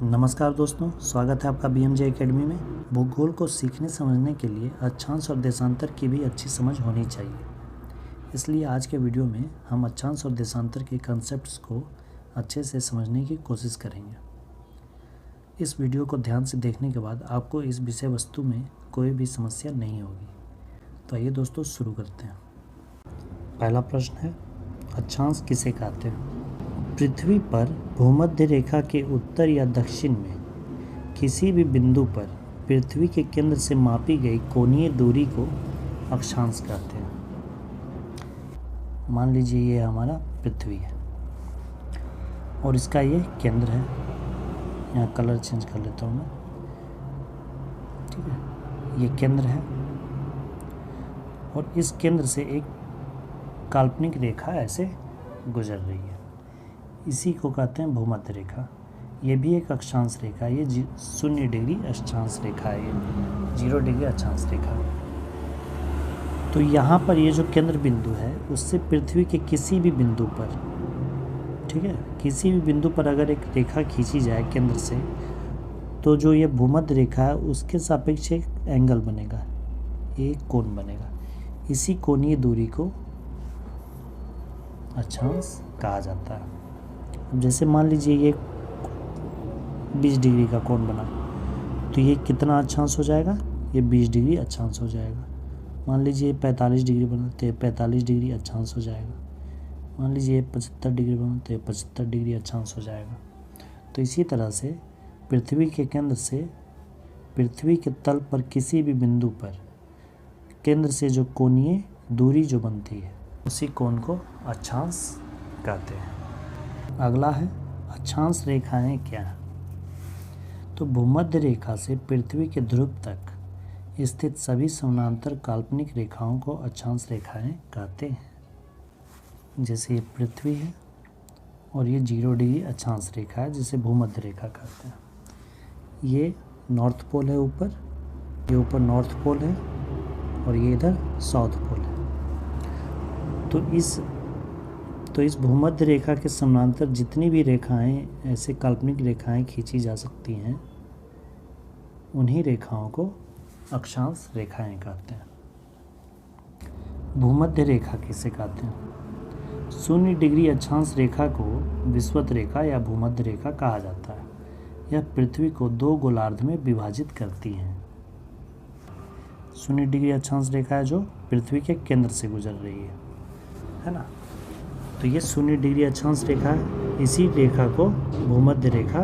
नमस्कार दोस्तों, स्वागत है आपका BMJ एकेडमी में। भूगोल को सीखने समझने के लिए अक्षांश और देशांतर की भी अच्छी समझ होनी चाहिए। इसलिए आज के वीडियो में हम अक्षांश और देशांतर के कंसेप्ट्स को अच्छे से समझने की कोशिश करेंगे। इस वीडियो को ध्यान से देखने के बाद आपको इस विषय वस्तु में कोई भी समस्या नहीं होगी। तो आइए दोस्तों शुरू करते हैं। पहला प्रश्न है, अक्षांश किसे कहते हैं? पृथ्वी पर भूमध्य रेखा के उत्तर या दक्षिण में किसी भी बिंदु पर पृथ्वी के केंद्र से मापी गई कोणीय दूरी को अक्षांश कहते हैं। मान लीजिए ये हमारा पृथ्वी है और इसका ये केंद्र है। यहाँ कलर चेंज कर लेता हूँ मैं, ठीक है। ये केंद्र है और इस केंद्र से एक काल्पनिक रेखा ऐसे गुजर रही है। इसी को कहते हैं भूमध्य रेखा। ये भी एक अक्षांश रेखा है। ये 0 डिग्री अक्षांश रेखा है, ये 0 डिग्री अक्षांश रेखा। तो यहाँ पर ये जो केंद्र बिंदु है उससे पृथ्वी के किसी भी बिंदु पर, ठीक है, किसी भी बिंदु पर अगर एक रेखा खींची जाए केंद्र से, तो जो ये भूमध्य रेखा है उसके सापेक्ष एक एंगल बनेगा, एक कोण बनेगा। इसी कोणीय दूरी को अक्षांश कहा जाता है। जैसे मान लीजिए ये 20 डिग्री का कोण बना, तो ये कितना अक्षांश हो जाएगा? ये 20 डिग्री अक्षांश हो जाएगा। मान लीजिए 45 डिग्री बना तो ये 45 डिग्री अक्षांश हो जाएगा। मान लीजिए 75 डिग्री बना तो ये 75 डिग्री अक्षांश हो जाएगा। तो इसी तरह से पृथ्वी के केंद्र से पृथ्वी के तल पर किसी भी बिंदु पर केंद्र से जो कोणीय दूरी जो बनती है उसी कोण को अक्षांश कहते हैं। अगला है, अक्षांश रेखाएं क्या हैं? तो भूमध्य रेखा से पृथ्वी के ध्रुव तक स्थित सभी समानांतर काल्पनिक रेखाओं को अक्षांश रेखाएं कहते हैं। जैसे ये पृथ्वी है और ये 0 डिग्री अक्षांश रेखा है जिसे भूमध्य रेखा कहते हैं। ये नॉर्थ पोल है ऊपर, ये ऊपर नॉर्थ पोल है और ये इधर साउथ पोल है। तो इस भूमध्य रेखा के समानांतर जितनी भी रेखाएं, ऐसे काल्पनिक रेखाएं खींची जा सकती हैं, उन्हीं रेखाओं को अक्षांश रेखाएं कहते हैं। भूमध्य रेखा किसे कहते हैं? 0 डिग्री अक्षांश रेखा को विषुवत रेखा या भूमध्य रेखा कहा जाता है। यह पृथ्वी को 2 गोलार्ध में विभाजित करती है। 0 डिग्री अक्षांश रेखा है जो पृथ्वी के केंद्र से गुजर रही है ना। तो ये 0 डिग्री अक्षांश रेखा है। इसी रेखा को भूमध्य रेखा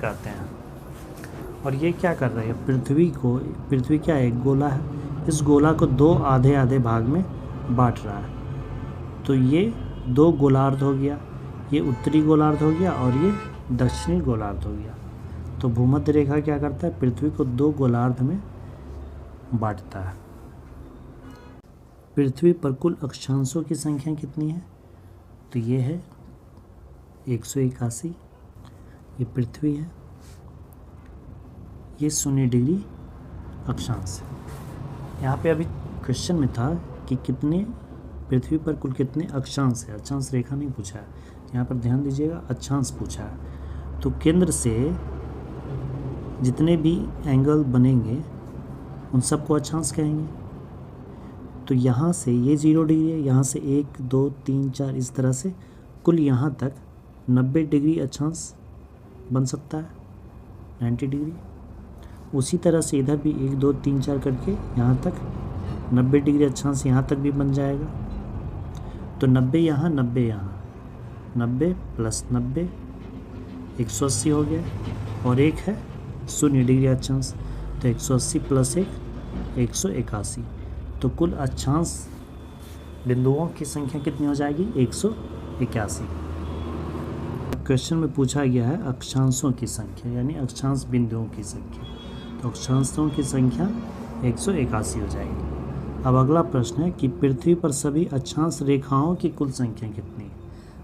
कहते हैं। और ये क्या कर रही है? पृथ्वी क्या है? एक गोला है। इस गोला को 2 आधे आधे भाग में बांट रहा है। तो ये 2 गोलार्ध हो गया, ये उत्तरी गोलार्ध हो गया और ये दक्षिणी गोलार्ध हो गया। तो भूमध्य रेखा क्या करता है? पृथ्वी को 2 गोलार्ध में बांटता है। पृथ्वी पर कुल अक्षांशों की संख्या कितनी है? तो ये है 181। ये पृथ्वी है, ये 0 डिग्री अक्षांश है। यहाँ पे अभी क्वेश्चन में था कि कितने पृथ्वी पर कुल कितने अक्षांश है। अक्षांश रेखा नहीं पूछा है, यहाँ पर ध्यान दीजिएगा, अक्षांश पूछा है। तो केंद्र से जितने भी एंगल बनेंगे उन सबको अक्षांश कहेंगे। तो यहाँ से ये 0 डिग्री है, यहाँ से 1 2 3 4 इस तरह से कुल यहाँ तक 90 डिग्री अक्षांश बन सकता है, 90 डिग्री। उसी तरह से इधर भी 1 2 3 4 करके यहाँ तक 90 डिग्री अक्षांश यहाँ तक भी बन जाएगा। तो 90 यहाँ, 90 यहाँ, 90 प्लस 90 180 हो गया। और एक है 0 डिग्री अक्षांश, तो 180 प्लस 1 181। तो कुल अक्षांश बिंदुओं की संख्या कितनी हो जाएगी? 181। क्वेश्चन में पूछा गया है अक्षांशों की संख्या, यानी अक्षांश बिंदुओं की संख्या। तो अक्षांशों की संख्या 181 हो जाएगी। अब अगला प्रश्न है कि पृथ्वी पर सभी अक्षांश रेखाओं की कुल संख्या कितनी है?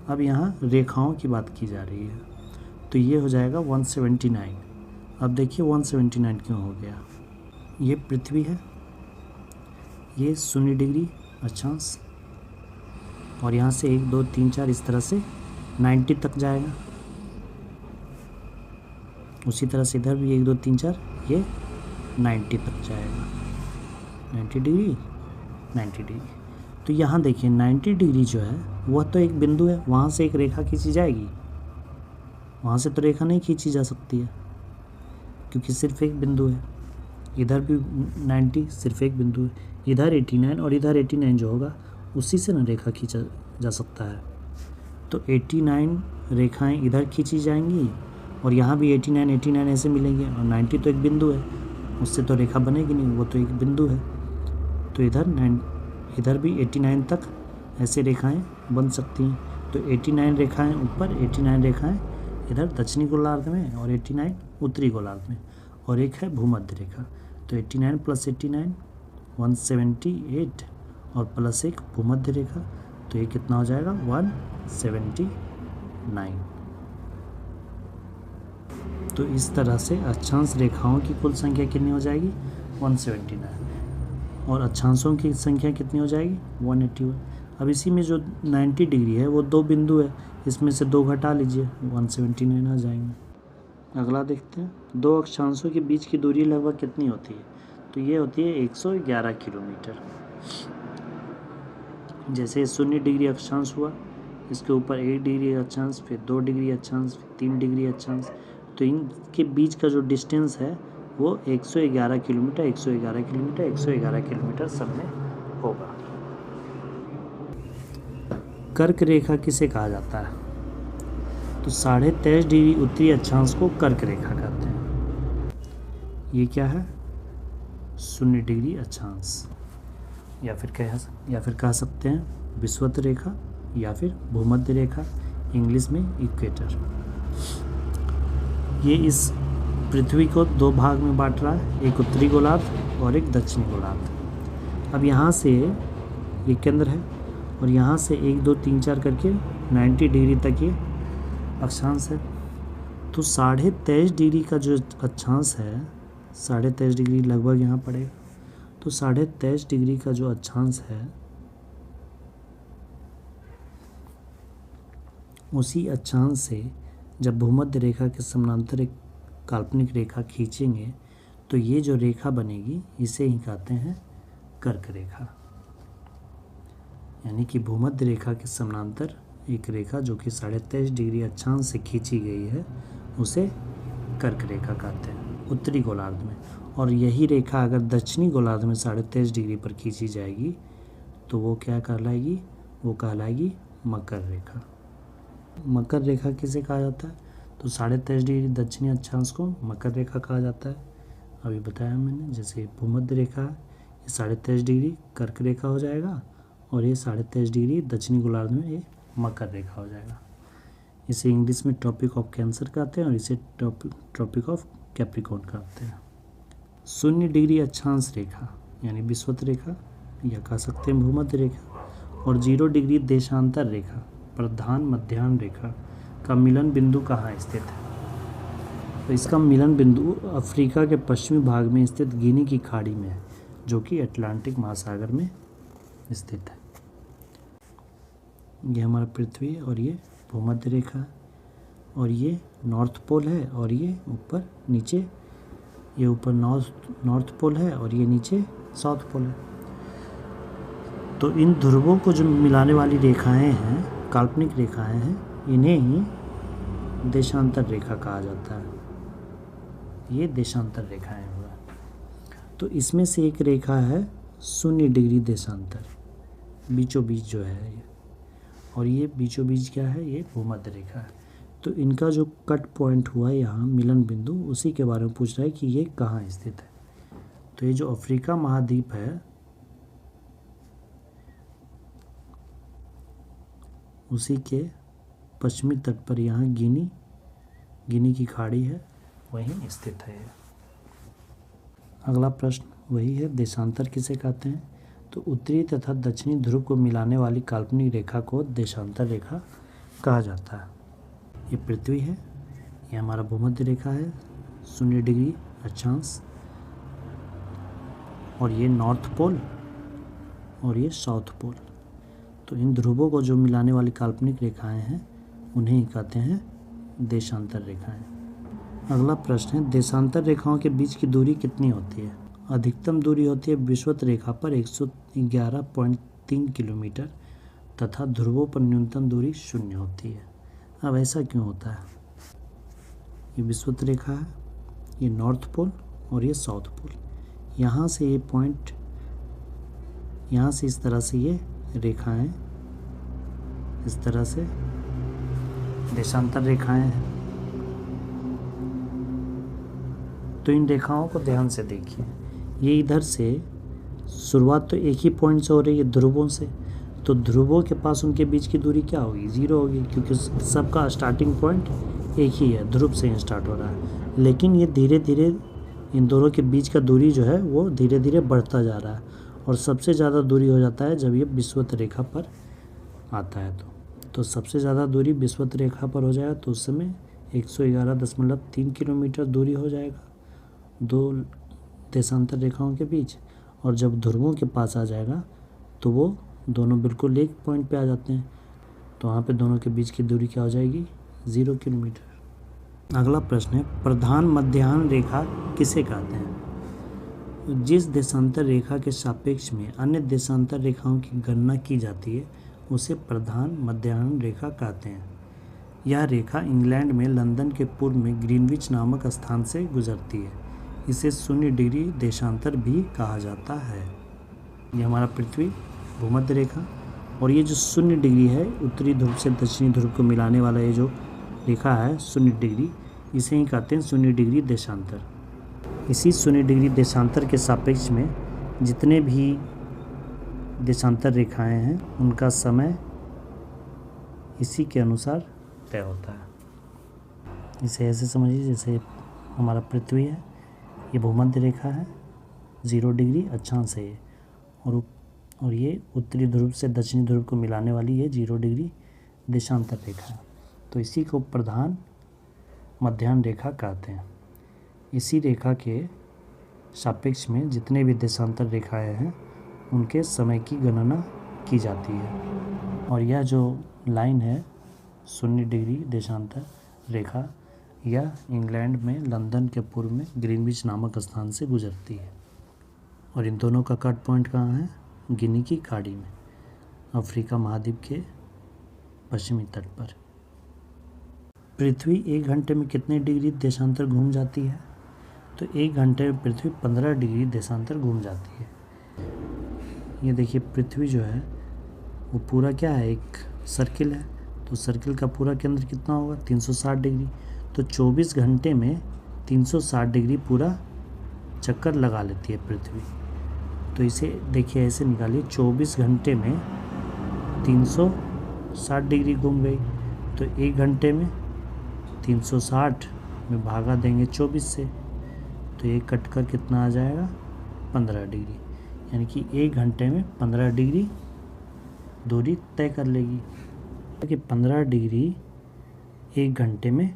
अब यहाँ रेखाओं की बात की जा रही है, तो ये हो जाएगा 179। अब देखिए 179 क्यों हो गया? ये पृथ्वी है, ये 0 डिग्री अक्षांश और यहाँ से 1 2 3 4 इस तरह से 90 तक जाएगा। उसी तरह से इधर भी 1 2 3 4 ये 90 तक जाएगा, 90 डिग्री 90 डिग्री। तो यहाँ देखिए 90 डिग्री जो है वह तो एक बिंदु है, वहाँ से एक रेखा खींची जाएगी, वहाँ से तो रेखा नहीं खींची जा सकती है क्योंकि सिर्फ एक बिंदु है। इधर भी 90 सिर्फ एक बिंदु है, इधर 89 और इधर 89 जो होगा उसी से ना रेखा खींचा जा सकता है। तो 89 रेखाएं इधर खींची जाएंगी और यहाँ भी 89 ऐसे मिलेंगे, और 90 तो एक बिंदु है, उससे तो रेखा बनेगी नहीं, वो तो एक बिंदु है। तो इधर भी 89 तक ऐसे रेखाएं बन सकती हैं। तो 89 रेखाएं ऊपर, 89 रेखाएं इधर दक्षिणी गोलार्ध में और 89 उत्तरी गोलार्ध में, और एक है भूमध्य रेखा। तो 89 + 89 178 और प्लस एक भूमध्य रेखा, तो ये कितना हो जाएगा 179। तो इस तरह से अक्षांश रेखाओं की कुल संख्या कितनी हो जाएगी 179, और अक्षांशों की संख्या कितनी हो जाएगी 181। अब इसी में जो 90 डिग्री है वो 2 बिंदु है, इसमें से 2 घटा लीजिए 179 आ जाएंगे। अगला देखते हैं, 2 अक्षांशों के बीच की दूरी लगभग कितनी होती है। तो ये होती है 111 किलोमीटर। जैसे 0 डिग्री अक्षांश हुआ, इसके ऊपर 1 डिग्री अक्षांश, फिर 2 डिग्री अक्षांश, फिर 3 डिग्री अक्षांश, तो इनके बीच का जो डिस्टेंस है वो 111 किलोमीटर 111 किलोमीटर 111 किलोमीटर सब में होगा। कर्क रेखा किसे कहा जाता है। तो 23.5 डिग्री उत्तरी अक्षांश को कर्क रेखा कहते हैं। ये क्या है 0 डिग्री अक्षांश, या फिर कह सकते हैं विषुवत रेखा या फिर भूमध्य रेखा, इंग्लिश में इक्वेटर। ये इस पृथ्वी को 2 भाग में बांट रहा है, एक उत्तरी गोलार्ध और एक दक्षिणी गोलार्ध। अब यहाँ से ये केंद्र है और यहाँ से 1 2 3 4 करके 90 डिग्री तक ये अक्षांश है। तो 23.5 डिग्री का जो अक्षांश है, 23.5 डिग्री लगभग यहाँ पड़ेगा। तो 23.5 डिग्री का जो अक्षांश है उसी अक्षांश से जब भूमध्य रेखा के समानांतर एक काल्पनिक रेखा खींचेंगे तो ये जो रेखा बनेगी इसे ही कहते हैं कर्क रेखा। यानी कि भूमध्य रेखा के समानांतर एक रेखा जो कि 23.5 डिग्री अक्षांश से खींची गई है उसे कर्क रेखा कहते हैं उत्तरी गोलार्ध में। और यही रेखा अगर दक्षिणी गोलार्ध में 23.5 डिग्री पर खींची जाएगी तो वो क्या कहलाएगी, वो कहलाएगी मकर रेखा। मकर रेखा किसे कहा जाता है। तो 23.5 डिग्री दक्षिणी अक्षांश को मकर रेखा कहा जाता है। अभी बताया मैंने, जैसे भूमध्य रेखा ये 23.5 डिग्री कर्क रेखा हो जाएगा और ये 23.5 डिग्री दक्षिणी गोलार्ध में ये मकर रेखा हो जाएगा। इसे इंग्लिश में ट्रॉपिक ऑफ कैंसर कहते हैं और इसे ट्रॉपिक ऑफ कैप्रिकॉर्न कहते हैं। 0 डिग्री अक्षांश रेखा यानी विषुवत रेखा या कह सकते हैं भूमध्य रेखा, और 0 डिग्री देशांतर रेखा प्रधान मध्याह्न रेखा का मिलन बिंदु कहाँ स्थित है। तो इसका मिलन बिंदु अफ्रीका के पश्चिमी भाग में स्थित गिनी की खाड़ी में है, जो कि अटलांटिक महासागर में स्थित है। ये हमारा पृथ्वी है और ये भूमध्य रेखा है, और ये नॉर्थ पोल है, और ये ऊपर नीचे ये ऊपर नॉर्थ पोल है और ये नीचे साउथ पोल है। तो इन ध्रुवों को जो मिलाने वाली रेखाएं हैं, काल्पनिक रेखाएं हैं, इन्हें ही देशांतर रेखा कहा जाता है। ये देशांतर रेखाएं हुआ। तो इसमें से एक रेखा है 0 डिग्री देशांतर, बीचों बीच जो है ये, और ये बीचों बीच क्या है, ये भूमध्य रेखा है। तो इनका जो कट पॉइंट हुआ है यहाँ मिलन बिंदु, उसी के बारे में पूछ रहा है कि ये कहाँ स्थित है। तो ये जो अफ्रीका महाद्वीप है उसी के पश्चिमी तट पर यहाँ गिनी की खाड़ी है, वहीं स्थित है। अगला प्रश्न वही है, देशांतर किसे कहते हैं। तो उत्तरी तथा दक्षिणी ध्रुव को मिलाने वाली काल्पनिक रेखा को देशांतर रेखा कहा जाता है। ये पृथ्वी है, ये हमारा भूमध्य रेखा है 0 डिग्री अक्षांश, और ये नॉर्थ पोल और ये साउथ पोल। तो इन ध्रुवों को जो मिलाने वाली काल्पनिक रेखाएं हैं उन्हें ही कहते हैं देशांतर रेखाएं। अगला प्रश्न है, देशांतर रेखाओं के बीच की दूरी कितनी होती है? अधिकतम दूरी होती है विषुवत रेखा पर 111.3 किलोमीटर तथा ध्रुवों पर न्यूनतम दूरी 0 होती है। अब ऐसा क्यों होता है? ये विषुवत रेखा है, ये नॉर्थ पोल और ये साउथ पोल। यहाँ से ये पॉइंट, यहाँ से इस तरह से ये रेखाएं, इस तरह से देशांतर रेखाएं हैं। तो इन रेखाओं को ध्यान से देखिए। ये इधर से शुरुआत तो एक ही पॉइंट से हो रही है, ध्रुवों से। तो ध्रुवों के पास उनके बीच की दूरी क्या होगी? 0 होगी, क्योंकि सबका स्टार्टिंग पॉइंट एक ही है, ध्रुव से ही स्टार्ट हो रहा है। लेकिन ये धीरे धीरे इन दोनों के बीच का दूरी जो है वो धीरे धीरे बढ़ता जा रहा है, और सबसे ज़्यादा दूरी हो जाता है जब ये विषुवत रेखा पर आता है। तो सबसे ज़्यादा दूरी विषुवत रेखा पर हो जाएगा, तो उस समय 111.3 किलोमीटर दूरी हो जाएगा दो देशांतर रेखाओं के बीच। और जब ध्रुवों के पास आ जाएगा तो वो दोनों बिल्कुल एक पॉइंट पे आ जाते हैं, तो वहाँ पे दोनों के बीच की दूरी क्या हो जाएगी? 0 किलोमीटर। अगला प्रश्न है, प्रधान मध्याह्न रेखा किसे कहते हैं? जिस देशांतर रेखा के सापेक्ष में अन्य देशांतर रेखाओं की गणना की जाती है उसे प्रधान मध्याह्न रेखा कहते हैं। यह रेखा इंग्लैंड में लंदन के पूर्व में ग्रीनविच नामक स्थान से गुजरती है। इसे 0 डिग्री देशांतर भी कहा जाता है। ये हमारा पृथ्वी भूमध्य रेखा, और ये जो 0 डिग्री है, उत्तरी ध्रुव से दक्षिणी ध्रुव को मिलाने वाला ये जो रेखा है 0 डिग्री, इसे ही कहते हैं 0 डिग्री देशांतर। इसी 0 डिग्री देशांतर के सापेक्ष में जितने भी देशांतर रेखाएं हैं उनका समय इसी के अनुसार तय होता है। इसे ऐसे समझिए जैसे हमारा पृथ्वी है, ये भूमध्य रेखा है, 0 डिग्री अक्षांश है, और ये उत्तरी ध्रुव से दक्षिणी ध्रुव को मिलाने वाली ये 0 डिग्री देशांतर रेखा है। तो इसी को प्रधान मध्याह्न रेखा कहते हैं। इसी रेखा के सापेक्ष में जितने भी देशांतर रेखाएं हैं उनके समय की गणना की जाती है। और यह जो लाइन है 0 डिग्री देशांतर रेखा, यह इंग्लैंड में लंदन के पूर्व में ग्रीनविच नामक स्थान से गुजरती है। और इन दोनों का कट पॉइंट कहाँ है? गिनी की खाड़ी में, अफ्रीका महाद्वीप के पश्चिमी तट पर। पृथ्वी 1 घंटे में कितने डिग्री देशांतर घूम जाती है? तो 1 घंटे में पृथ्वी 15 डिग्री देशांतर घूम जाती है। ये देखिए पृथ्वी जो है वो पूरा क्या है? एक सर्किल है। तो सर्किल का पूरा केंद्र कितना होगा? 360 डिग्री। तो 24 घंटे में 360 डिग्री पूरा चक्कर लगा लेती है पृथ्वी। तो इसे देखिए ऐसे निकालिए, 24 घंटे में 360 डिग्री घूम गई। तो 1 घंटे में 360 में भागा देंगे 24 से, तो ये कट कर कितना आ जाएगा? 15 डिग्री। यानी कि 1 घंटे में 15 डिग्री दूरी तय कर लेगी, कि 15 डिग्री 1 घंटे में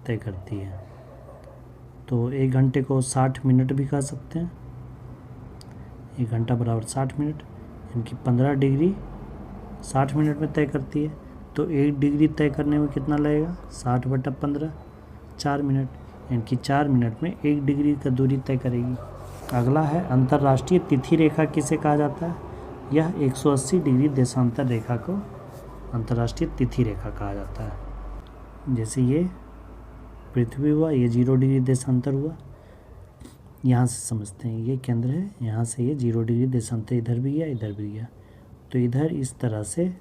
तय करती है। तो 1 घंटे को 60 मिनट भी कह सकते हैं। 1 घंटा बराबर 60 मिनट, यानी कि 15 डिग्री 60 मिनट में तय करती है। तो 1 डिग्री तय करने में कितना लगेगा? 60/15, 4 मिनट, यानी कि 4 मिनट में 1 डिग्री का दूरी तय करेगी। अगला है, अंतर्राष्ट्रीय तिथि रेखा किसे कहा जाता है? यह 180 डिग्री देशांतर रेखा को अंतर्राष्ट्रीय तिथि रेखा कहा जाता है। जैसे ये पृथ्वी हुआ, ये 0 डिग्री देशांतर हुआ, यहाँ से समझते हैं ये केंद्र है, यहाँ से ये 0 डिग्री देशांतर इधर भी गया, इधर भी गया। तो इधर इस तरह से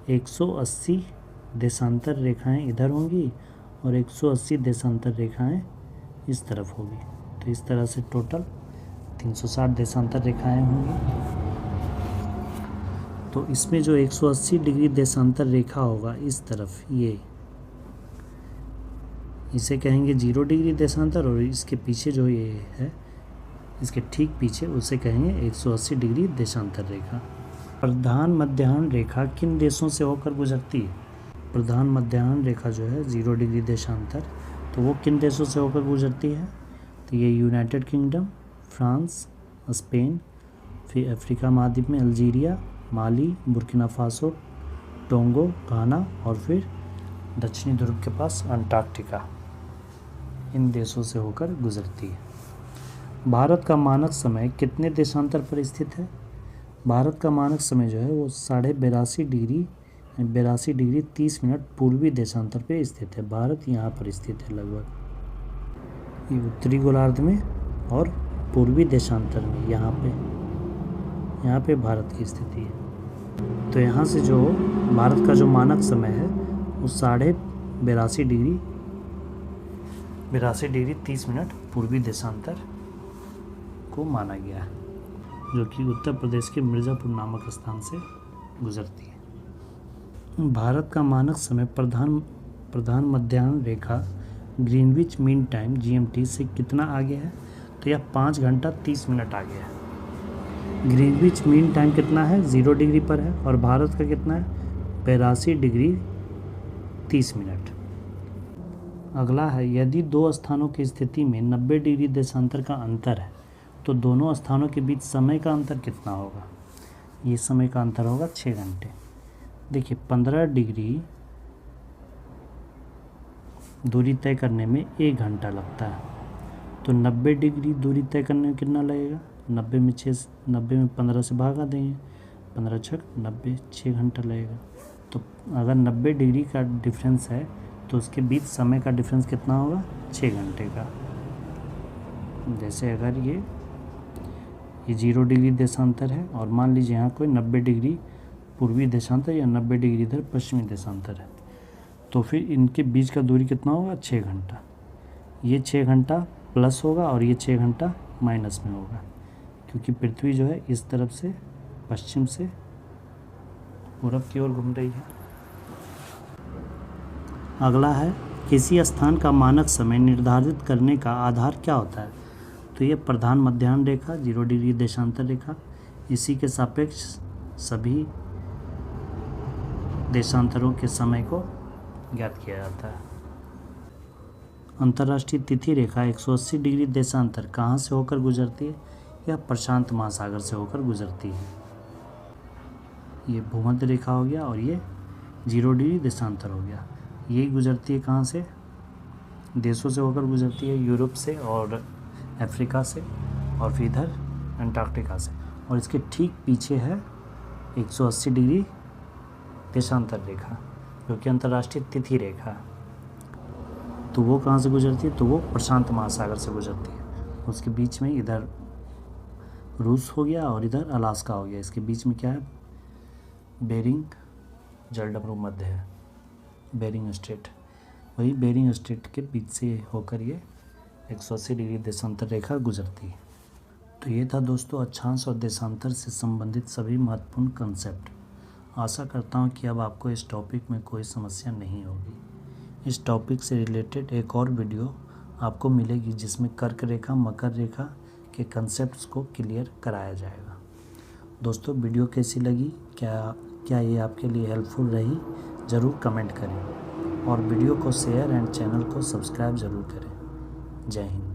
180 देशांतर रेखाएं इधर होंगी और 180 देशांतर रेखाएं इस तरफ होगी। तो इस तरह से टोटल 360 देशांतर रेखाएं होंगी। तो इसमें जो 180 डिग्री देशांतर रेखा होगा इस तरफ, ये इसे कहेंगे 0 डिग्री देशांतर, और इसके पीछे जो ये है, इसके ठीक पीछे, उसे कहेंगे 180 डिग्री देशांतर रेखा। प्रधान मध्याह्न रेखा किन देशों से होकर गुजरती है? प्रधान मध्याह्न रेखा जो है 0 डिग्री देशांतर, तो वो किन देशों से होकर गुजरती है? तो ये यूनाइटेड किंगडम, फ्रांस, स्पेन, फिर अफ्रीका महाद्वीप में अल्जीरिया, माली, बुर्किना फासो, टोंगो, घाना, और फिर दक्षिणी ध्रुव के पास अंटार्कटिका। इन देशों से होकर गुजरती है। भारत का मानक समय कितने देशांतर पर स्थित है? भारत का मानक समय जो है वो 82.30 डिग्री 30 मिनट पूर्वी देशांतर पे स्थित है। भारत यहाँ पर स्थित है लगभग, ये उत्तरी गोलार्ध में और पूर्वी देशांतर में यहाँ पे भारत की स्थिति है। तो यहाँ से जो भारत का जो मानक समय है वो 82 डिग्री 30 मिनट पूर्वी देशांतर को माना गया है, जो कि उत्तर प्रदेश के मिर्ज़ापुर नामक स्थान से गुजरती है। भारत का मानक समय प्रधान मध्याह्न रेखा ग्रीनविच मीन टाइम GMT से कितना आगे है? तो यह 5 घंटा 30 मिनट आगे है। ग्रीनविच मीन टाइम कितना है? 0 डिग्री पर है। और भारत का कितना है? 82 डिग्री 30 मिनट। अगला है, यदि दो स्थानों की स्थिति में 90 डिग्री देशांतर का अंतर है तो दोनों स्थानों के बीच समय का अंतर कितना होगा? ये समय का अंतर होगा 6 घंटे। देखिए 15 डिग्री दूरी तय करने में 1 घंटा लगता है, तो 90 डिग्री दूरी तय करने में कितना लगेगा? 90 में 15 से भागा देंगे, 15 छक 90, 6 घंटा लगेगा। तो अगर 90 डिग्री का डिफरेंस है तो उसके बीच समय का डिफरेंस कितना होगा? 6 घंटे का। जैसे अगर ये 0 डिग्री देशांतर है और मान लीजिए यहाँ कोई 90 डिग्री पूर्वी देशांतर या 90 डिग्री इधर पश्चिमी देशांतर है, तो फिर इनके बीच का दूरी कितना होगा? 6 घंटा। ये 6 घंटा प्लस होगा और ये 6 घंटा माइनस में होगा, क्योंकि पृथ्वी जो है इस तरफ से पश्चिम से पूरब की ओर घूम रही है। अगला है, किसी स्थान का मानक समय निर्धारित करने का आधार क्या होता है? तो ये प्रधान मध्याह्न रेखा 0 डिग्री देशांतर रेखा, इसी के सापेक्ष सभी देशांतरों के समय को ज्ञात किया जाता है। अंतर्राष्ट्रीय तिथि रेखा 180 डिग्री देशांतर कहाँ से होकर गुजरती है? यह प्रशांत महासागर से होकर गुजरती है। ये भूमध्य रेखा हो गया और ये 0 डिग्री देशांतर हो गया। यही गुजरती है कहाँ से? देशों से होकर गुजरती है, यूरोप से और अफ्रीका से और फिर इधर अंटार्कटिका से। और इसके ठीक पीछे है 180 डिग्री देशांतर रेखा, जो कि अंतर्राष्ट्रीय तिथि रेखा है। तो वो कहाँ से गुजरती है? तो वो प्रशांत महासागर से गुजरती है। उसके बीच में इधर रूस हो गया और इधर अलास्का हो गया। इसके बीच में क्या है? बेरिंग जलडमरू मध्य है, बेरिंग स्ट्रेट। वही बेरिंग स्ट्रेट के बीच से होकर ये 180 डिग्री देशांतर रेखा गुजरती है। तो ये था दोस्तों अक्षांश और देशांतर से संबंधित सभी महत्वपूर्ण कंसेप्ट। आशा करता हूँ कि अब आपको इस टॉपिक में कोई समस्या नहीं होगी। इस टॉपिक से रिलेटेड एक और वीडियो आपको मिलेगी जिसमें कर्क रेखा, मकर रेखा के कंसेप्ट्स को क्लियर कराया जाएगा। दोस्तों वीडियो कैसी लगी? क्या ये आपके लिए हेल्पफुल रही? ज़रूर कमेंट करें और वीडियो को शेयर एंड चैनल को सब्सक्राइब ज़रूर करें। जय हिंद।